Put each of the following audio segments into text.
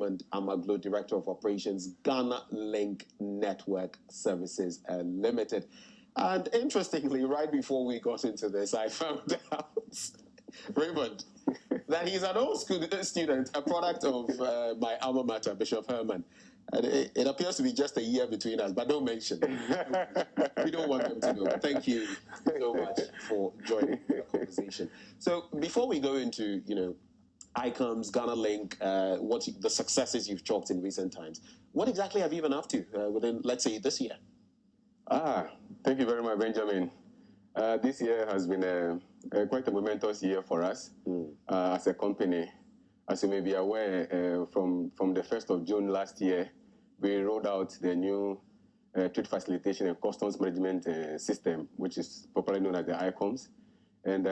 Raymond Amaglo, Director of Operations, Ghana Link Network Services Limited. And interestingly, right before we got into this, I found out, Raymond, that he's an old school student, a product of my alma mater, Bishop Herman. And it appears to be just a year between us, but don't mention it. We don't want them to know. Thank you so much for joining the conversation. So before we go into, ICOMS, Ghana Link, the successes you've chalked in recent times, what exactly have you been up to within, let's say, this year? Thank you very much, Benjamin. This year has been quite a momentous year for us as a company. As you may be aware, from the 1st of June last year, we rolled out the new trade facilitation and customs management system, which is popularly known as the ICOMS. And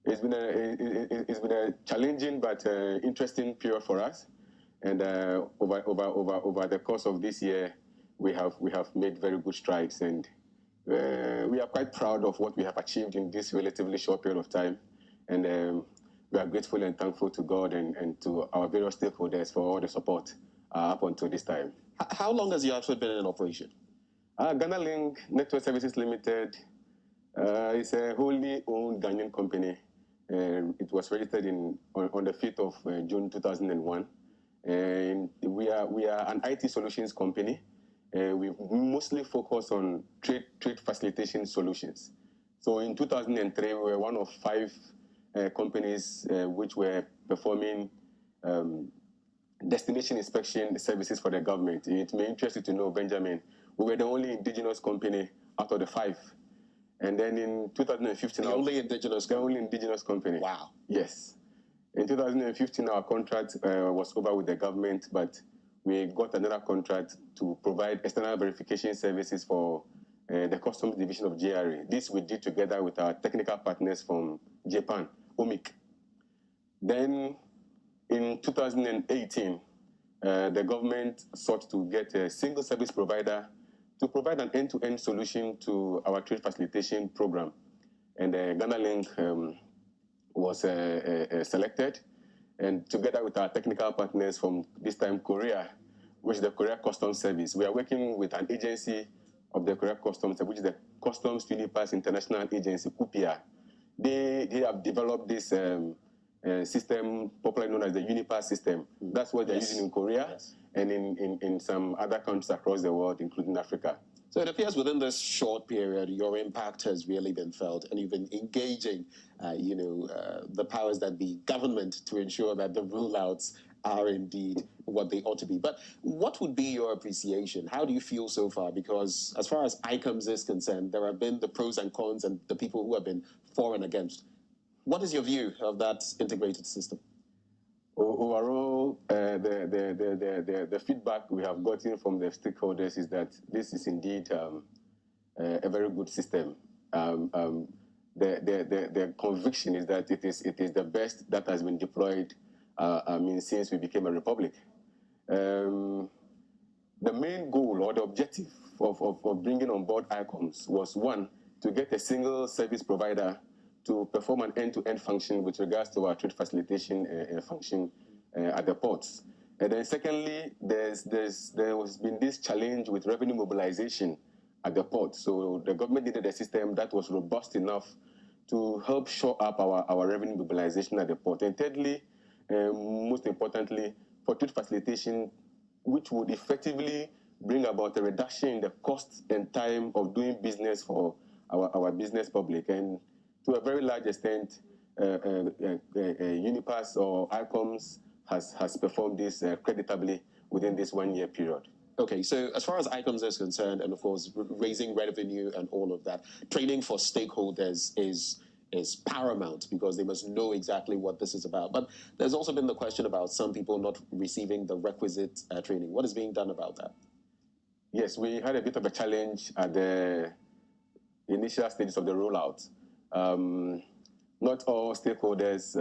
it's been a challenging but interesting period for us. And over the course of this year, we have made very good strides, and we are quite proud of what we have achieved in this relatively short period of time. And we are grateful and thankful to God and to our various stakeholders for all the support up until this time. How long has you actually been in operation? Ghana Link Network Services Limited is a wholly owned Ghanaian company. It was registered on the 5th of June 2001. And we are an IT solutions company. We mostly focus on trade facilitation solutions. So in 2003, we were one of 5 companies which were performing destination inspection services for the government. It may interest you to know, Benjamin, we were the only indigenous company out of the 5. And then in 2015... The only indigenous company. Wow. Yes. In 2015, our contract was over with the government, but we got another contract to provide external verification services for the Customs Division of JRA. This we did together with our technical partners from Japan, OMIC. Then in 2018, the government sought to get a single service provider to provide an end-to-end solution to our trade facilitation program. And Ghana Link was selected, and together with our technical partners from this time Korea, which is the Korea Customs Service, we are working with an agency of the Korea Customs, which is the Customs Unipass International Agency, KUPIA. They have developed this system, popularly known as the Unipass system. That's what they're using in Korea and in some other countries across the world, including Africa. So it appears within this short period, your impact has really been felt, and you've been engaging, the powers that be, government, to ensure that the rollouts are indeed what they ought to be. But what would be your appreciation? How do you feel so far? Because as far as ICOMS is concerned, there have been the pros and cons and the people who have been for and against. What is your view of that integrated system? Overall, the feedback we have gotten from the stakeholders is that this is indeed a very good system. The conviction is that it is the best that has been deployed since we became a republic. The main goal or the objective of bringing on board ICOMS was, one, to get a single service provider to perform an end-to-end function with regards to our trade facilitation function at the ports. And then secondly, there has been this challenge with revenue mobilization at the port. So the government needed a system that was robust enough to help shore up our revenue mobilization at the port. And thirdly, most importantly, for trade facilitation, which would effectively bring about a reduction in the cost and time of doing business for our business public. And to a very large extent, Unipass or ICOMS has performed this creditably within this 1-year period. Okay, so as far as ICOMS is concerned, and of course raising revenue and all of that, training for stakeholders is paramount because they must know exactly what this is about. But there's also been the question about some people not receiving the requisite training. What is being done about that? Yes, we had a bit of a challenge at the initial stages of the rollout. Not all stakeholders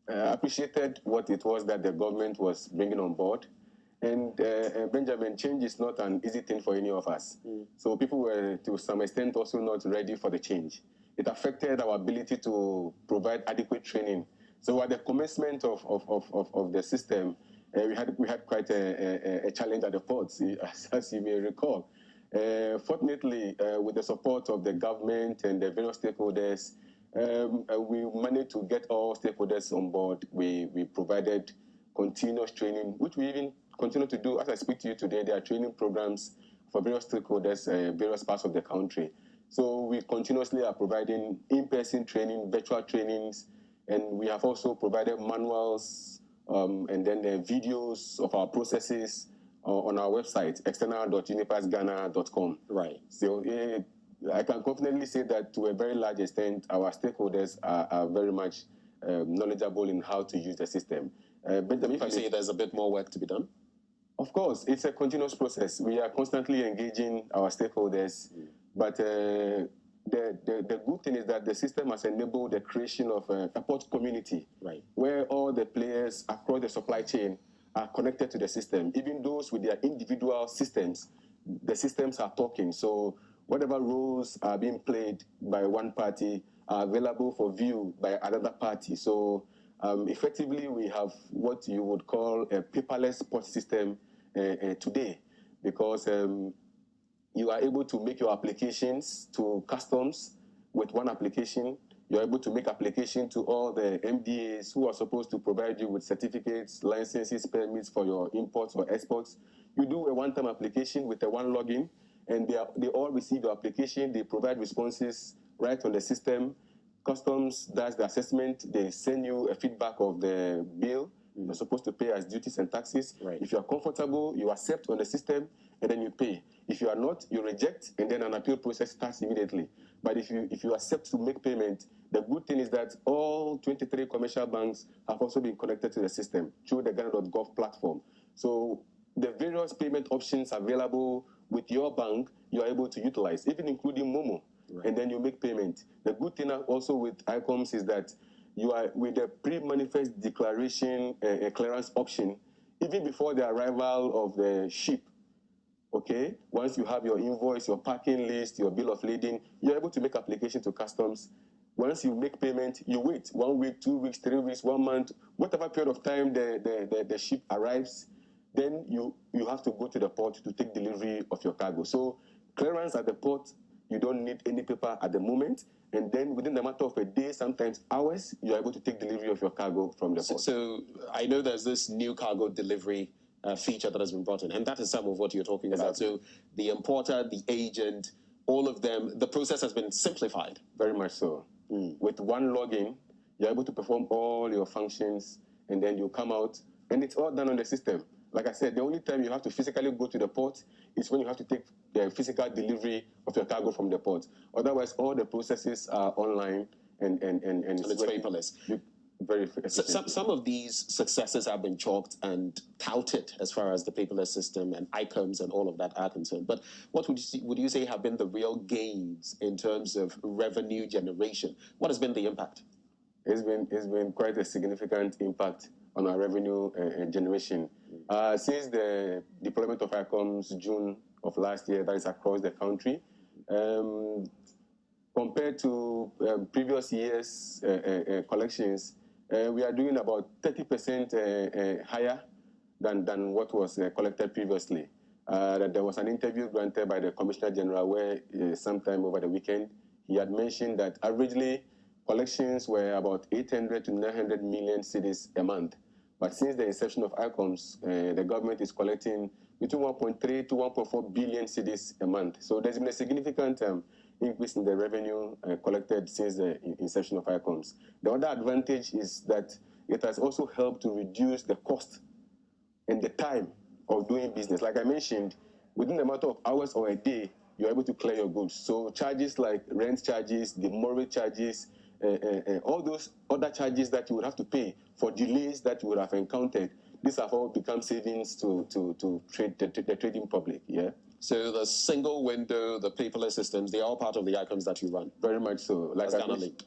appreciated what it was that the government was bringing on board. And Benjamin, change is not an easy thing for any of us. So people were, to some extent, also not ready for the change. It affected our ability to provide adequate training. So at the commencement of the system, we had quite a challenge at the ports, as you may recall. Fortunately, with the support of the government and the various stakeholders, we managed to get all stakeholders on board. We provided continuous training, which we even continue to do. As I speak to you today, there are training programs for various stakeholders, various parts of the country. So we continuously are providing in-person training, virtual trainings, and we have also provided manuals and then the videos of our processes on our website, external.unipasghana.com. Right. So I can confidently say that to a very large extent, our stakeholders are very much knowledgeable in how to use the system. Benjamin, if you say there's a bit more work to be done? Of course, it's a continuous process. We are constantly engaging our stakeholders, but the good thing is that the system has enabled the creation of a port community, right, where all the players across the supply chain are connected to the system. Even those with their individual systems, the systems are talking. So whatever roles are being played by one party are available for view by another party. So effectively, we have what you would call a paperless port system today, because you are able to make your applications to customs with one application. You're able to make application to all the MDAs who are supposed to provide you with certificates, licenses, permits for your imports or exports. You do a one-time application with a one login, and they all receive your application. They provide responses right on the system. Customs does the assessment. They send you a feedback of the bill you're supposed to pay as duties and taxes. Right. If you are comfortable, you accept on the system, and then you pay. If you are not, you reject, and then an appeal process starts immediately. But if you accept to make payment, the good thing is that all 23 commercial banks have also been connected to the system through the Ghana.gov platform. So the various payment options available with your bank, you are able to utilize, even including Momo. Right. And then you make payment. The good thing also with ICOMS is that you are with the pre-manifest declaration clearance option, even before the arrival of the ship. Okay, once you have your invoice, your packing list, your bill of lading, you're able to make application to customs. Once you make payment, you wait 1 week, 2 weeks, 3 weeks, 1 month, whatever period of time the ship arrives, then you have to go to the port to take delivery of your cargo. So clearance at the port, you don't need any paper at the moment. And then within the matter of a day, sometimes hours, you're able to take delivery of your cargo from the port. So I know there's this new cargo delivery feature that has been brought in, and that is some of what you're talking about. So the importer, the agent, all of them, the process has been simplified. Very much so. With one login, you're able to perform all your functions, and then you come out, and it's all done on the system. Like I said, the only time you have to physically go to the port is when you have to take the physical delivery of your cargo from the port. Otherwise, all the processes are online and it's paperless. Very efficient. Some of these successes have been chalked and touted as far as the paperless system and ICOMS and all of that are concerned. But what would you say have been the real gains in terms of revenue generation? What has been the impact? It's been quite a significant impact on our revenue generation. Since the deployment of ICOMS June of last year, that is across the country, compared to previous years' collections, we are doing about 30% higher than what was collected previously. There was an interview granted by the Commissioner General where sometime over the weekend, he had mentioned that averagely collections were about 800 to 900 million cedis a month. But since the inception of ICOMS, the government is collecting between 1.3 to 1.4 billion cedis a month. So there's been a significant increase in the revenue collected since the inception of ICOMS. The other advantage is that it has also helped to reduce the cost and the time of doing business. Like I mentioned, within a matter of hours or a day, you're able to clear your goods. So charges like rent charges, the demurrage charges, all those other charges that you would have to pay for delays that you would have encountered, these have all become savings to the trading public. Yeah. So the single window, the paperless systems, they are all part of the ICOMS that you run. Very much so. Like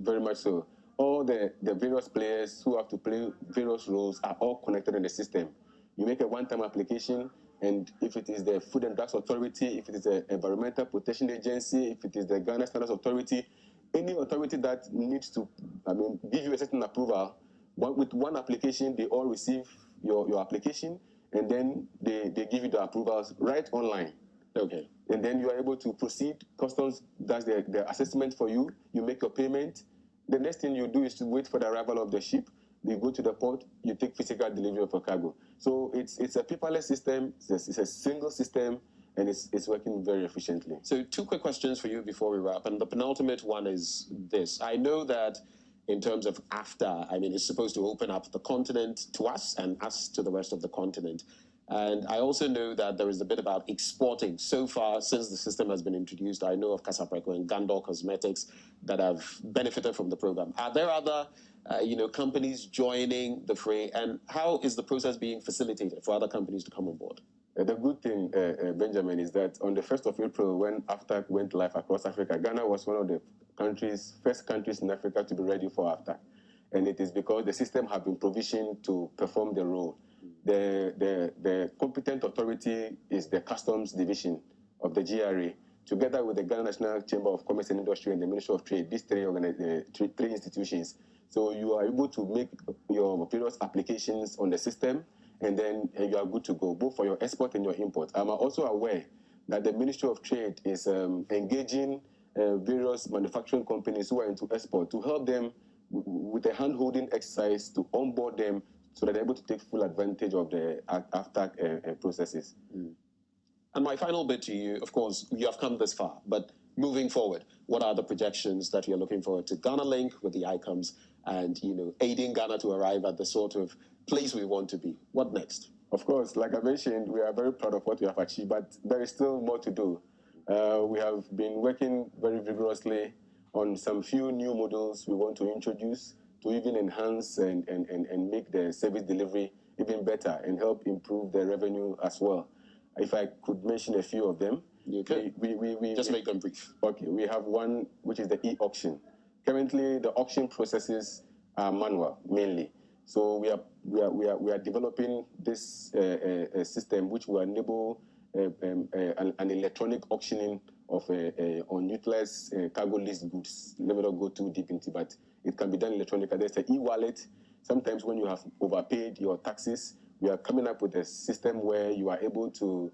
very much so. All the various players who have to play various roles are all connected in the system. You make a one-time application, and if it is the Food and Drugs Authority, if it is the Environmental Protection Agency, if it is the Ghana Standards Authority, any authority that needs to, give you a certain approval, but with one application, they all receive your application, and then they give you the approvals right online. Okay. And then you are able to proceed. Customs does the assessment for you. You make your payment. The next thing you do is to wait for the arrival of the ship. You go to the port. You take physical delivery of your cargo. So it's a paperless system. It's a single system, and it's working very efficiently. So 2 quick questions for you before we wrap. And the penultimate one is this. I know that in terms of AFTA, I mean, it's supposed to open up the continent to us and us to the rest of the continent. And I also know that there is a bit about exporting. So far, since the system has been introduced, I know of Casapreco and Gandor Cosmetics that have benefited from the program. Are there other companies joining the fray? And how is the process being facilitated for other companies to come on board? The good thing, Benjamin, is that on the 1st of April, when AFTA went live across Africa, Ghana was one of the first countries in Africa to be ready for AFTA. And it is because the system had been provisioned to perform the role. The competent authority is the Customs Division of the GRA, together with the Ghana National Chamber of Commerce and Industry and the Ministry of Trade, these three institutions. So you are able to make your various applications on the system, and then you are good to go, both for your export and your import. I'm also aware that the Ministry of Trade is engaging various manufacturing companies who are into export to help them with a hand-holding exercise to onboard them so that they're able to take full advantage of the AFTA processes. Mm. And my final bit to you, of course, you have come this far, but moving forward, what are the projections that you're looking forward to? Ghana Link with the ICOMs and, aiding Ghana to arrive at the sort of place we want to be. What next? Of course, like I mentioned, we are very proud of what we have achieved, but there is still more to do. We have been working very vigorously on some few new models we want to introduce to even enhance and make the service delivery even better and help improve the revenue as well. If I could mention a few of them. Okay. We just make them brief. Okay, we have one which is the e-auction. Currently, the auction processes are manual mainly. So we are developing this system which will enable an electronic auctioning of unutilized cargo list goods. Let me not go too deep into, but it can be done electronically. There's an e-wallet. Sometimes when you have overpaid your taxes, we are coming up with a system where you are able to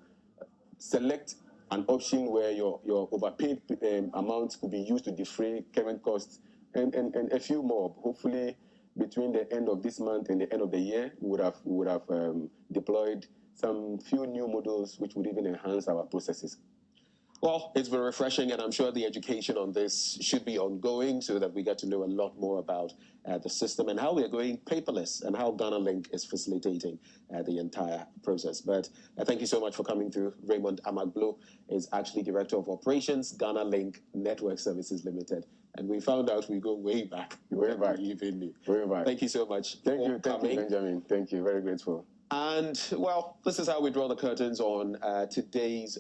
select an option where your overpaid amounts could be used to defray current costs and a few more. Hopefully, between the end of this month and the end of the year, we would have deployed some few new models which would even enhance our processes. Well, it's been refreshing, and I'm sure the education on this should be ongoing so that we get to know a lot more about the system and how we are going paperless and how Ghana Link is facilitating the entire process. But thank you so much for coming through. Raymond Amaglo is actually Director of Operations, Ghana Link Network Services Limited. And we found out we go way back. Way back. Even me. Way back. Thank you so much. Thank you, Benjamin. Thank you. Very grateful. And, well, this is how we draw the curtains on today's